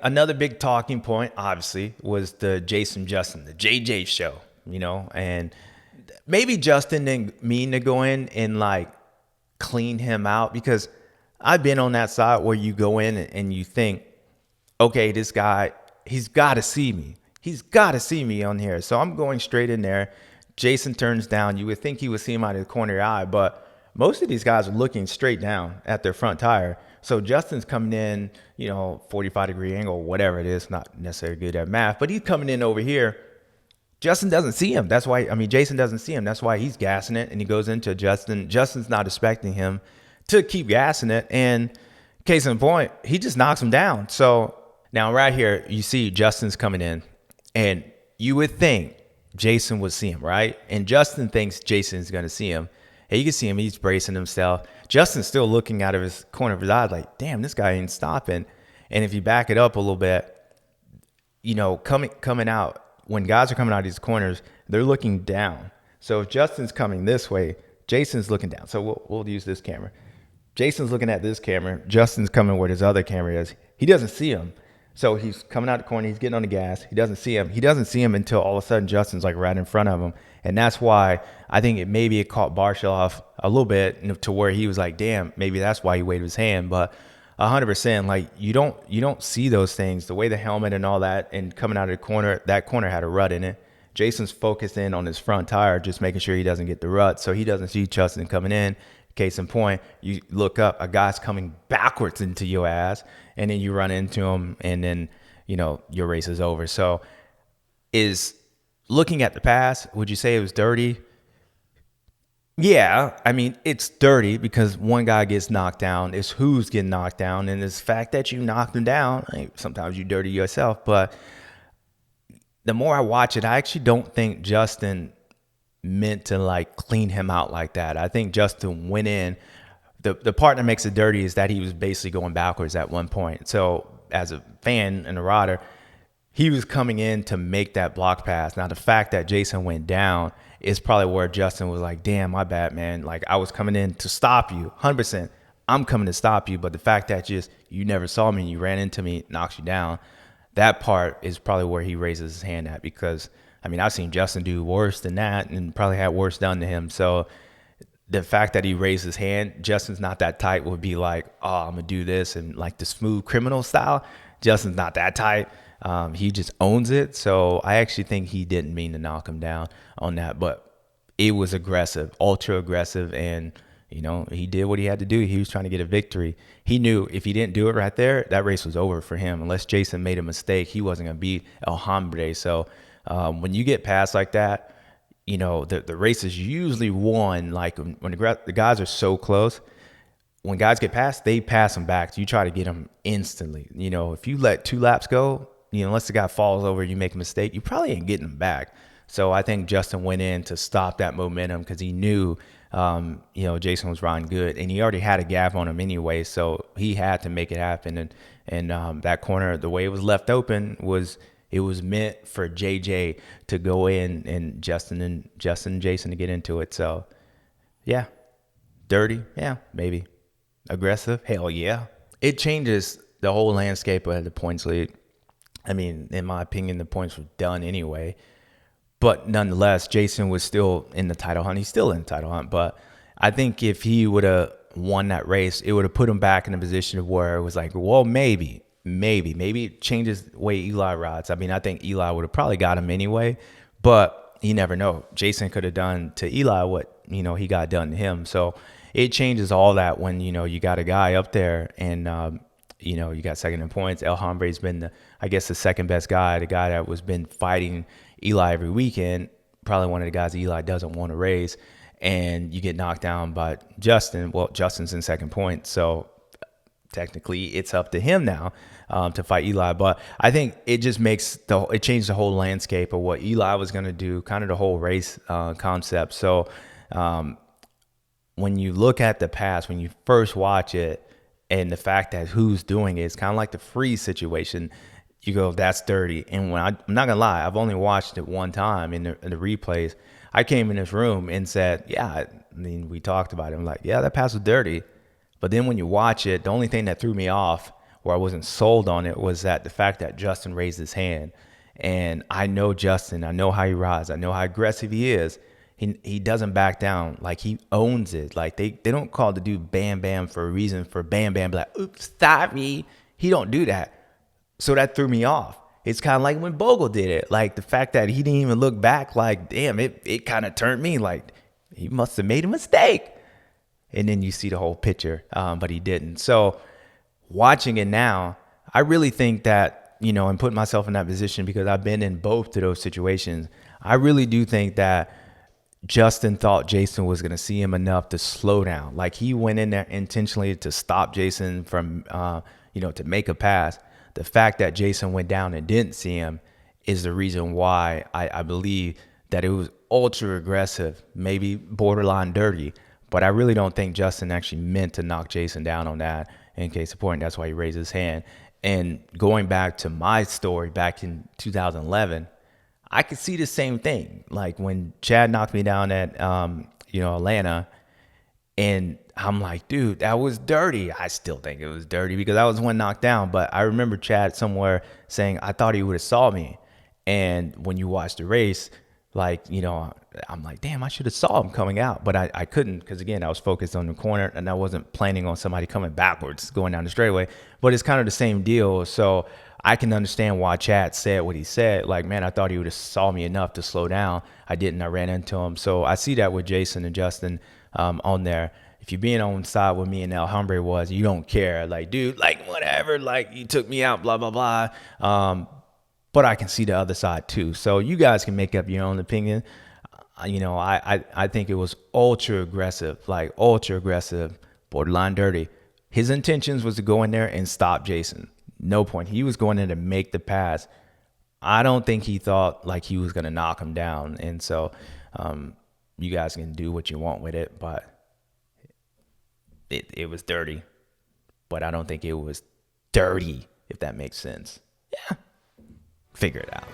another big talking point, obviously, was the Justin, the JJ show, and maybe Justin didn't mean to go in and like clean him out, because I've been on that side where you go in and you think, okay, this guy, he's got to see me. He's got to see me on here. So I'm going straight in there. Jason turns down. You would think he would see him out of the corner of your eye, but most of these guys are looking straight down at their front tire. So Justin's coming in, 45-degree angle, whatever it is, not necessarily good at math, but he's coming in over here. Justin doesn't see him. That's why, Jason doesn't see him. That's why he's gassing it, and he goes into Justin. Justin's not expecting him to keep gassing it. And case in point, he just knocks him down. So now right here, you see Justin's coming in, and you would think Jason would see him, right? And Justin thinks Jason's going to see him. And you can see him, he's bracing himself. Justin's still looking out of his corner of his eye like, damn, this guy ain't stopping. And if you back it up a little bit, coming out, when guys are coming out of these corners, they're looking down. So if Justin's coming this way, Jason's looking down. So we'll use this camera. Jason's looking at this camera. Justin's coming where his other camera is. He doesn't see him. So he's coming out the corner. He's getting on the gas. He doesn't see him. He doesn't see him until all of a sudden Justin's like right in front of him. And that's why I think it caught Barcia off a little bit to where he was like, damn, maybe that's why he waved his hand. But 100%, like you don't see those things. The way the helmet and all that, and coming out of the corner, that corner had a rut in it. Jason's focused in on his front tire, just making sure he doesn't get the rut, so he doesn't see Justin coming in. Case in point, you look up, a guy's coming backwards into your ass, and then you run into him, and then your race is over. So, is looking at the pass, would you say it was dirty? Yeah, it's dirty because one guy gets knocked down. It's who's getting knocked down, and it's the fact that you knocked him down. Sometimes you dirty yourself, but the more I watch it, I actually don't think Justin meant to like clean him out like that. I think Justin went in. The part that makes it dirty is that he was basically going backwards at one point. So as a fan and a rider, he was coming in to make that block pass. Now the fact that Jason went down is probably where Justin was like, damn, my bad, man. Like, I was coming in to stop you, 100%. I'm coming to stop you. But the fact that you never saw me and you ran into me, knocks you down, that part is probably where he raises his hand at, because, I've seen Justin do worse than that and probably had worse done to him. So the fact that he raised his hand, Justin's not that tight, would be like, oh, I'm going to do this, and like the smooth criminal style. Justin's not that tight. He just owns it. So I actually think he didn't mean to knock him down on that, but it was aggressive, ultra aggressive. And, he did what he had to do. He was trying to get a victory. He knew if he didn't do it right there, that race was over for him. Unless Jason made a mistake, he wasn't going to beat El Hombre. So when you get past like that, the race is usually won. Like when the guys are so close, when guys get past, they pass them back. So you try to get them instantly. If you let 2 laps go, unless the guy falls over, you make a mistake, you probably ain't getting them back. So I think Justin went in to stop that momentum because he knew, Jason was riding good, and he already had a gap on him anyway. So he had to make it happen. And that corner, the way it was left open, was meant for JJ to go in and Justin and Jason to get into it. So yeah, dirty, yeah, maybe. Aggressive, hell yeah. It changes the whole landscape of the points league. In my opinion, the points were done anyway. But nonetheless, Jason was still in the title hunt. He's still in the title hunt. But I think if he would have won that race, it would have put him back in a position of where it was like, well, maybe it changes the way Eli rides. I think Eli would have probably got him anyway, but you never know. Jason could have done to Eli what, he got done to him. So it changes all that when, you got a guy up there and, you got second in points. El Hombre's been, the second best guy, the guy that was been fighting Eli every weekend, probably one of the guys that Eli doesn't want to race, and you get knocked down by Justin. Well, Justin's in second point, so technically it's up to him now to fight Eli. But I think it just it changed the whole landscape of what Eli was going to do, kind of the whole race concept. So when you look at the past, when you first watch it, and the fact that who's doing it's kind of like the freeze situation, you go, that's dirty. And when I'm not gonna lie, I've only watched it one time in the replays. I came in this room and said, yeah, we talked about it. I'm like, yeah, that pass was dirty. But then when you watch it, the only thing that threw me off where I wasn't sold on it was that the fact that Justin raised his hand. And I know Justin, I know how he rides, I know how aggressive he is. He doesn't back down. Like, he owns it. Like, they don't call the dude Bam Bam for a reason, for Bam Bam like, oops, sorry. He don't do that. So that threw me off. It's kind of like when Bogle did it. Like, the fact that he didn't even look back, like, damn, it kind of turned me. Like, he must have made a mistake. And then you see the whole picture, but he didn't. So watching it now, I really think that, and putting myself in that position, because I've been in both of those situations, I really do think that Justin thought Jason was going to see him enough to slow down. Like, he went in there intentionally to stop Jason from, to make a pass. The fact that Jason went down and didn't see him is the reason why I believe that it was ultra aggressive, maybe borderline dirty. But I really don't think Justin actually meant to knock Jason down on that. In case of point, that's why he raised his hand. And going back to my story back in 2011, I could see the same thing. Like, when Chad knocked me down at, Atlanta, and I'm like, dude, that was dirty. I still think it was dirty because I was one knocked down. But I remember Chad somewhere saying, I thought he would have saw me. And when you watch the race, like, I'm like, damn, I should have saw him coming out. But I couldn't, because, again, I was focused on the corner and I wasn't planning on somebody coming backwards going down the straightaway. But it's kind of the same deal. So I can understand why Chad said what he said. Like, man, I thought he would have saw me enough to slow down. I didn't. I ran into him. So I see that with Jason and Justin on there. If you're being on side with me and El Hombre was, you don't care. Like, dude, like, whatever. Like, you took me out, blah, blah, blah. But I can see the other side too. So you guys can make up your own opinion. I think it was ultra aggressive, borderline dirty. His intentions was to go in there and stop Jason. No point. He was going in to make the pass. I don't think he thought like he was going to knock him down. And so you guys can do what you want with it, but it was dirty. But I don't think it was dirty, if that makes sense. Yeah. Figure it out.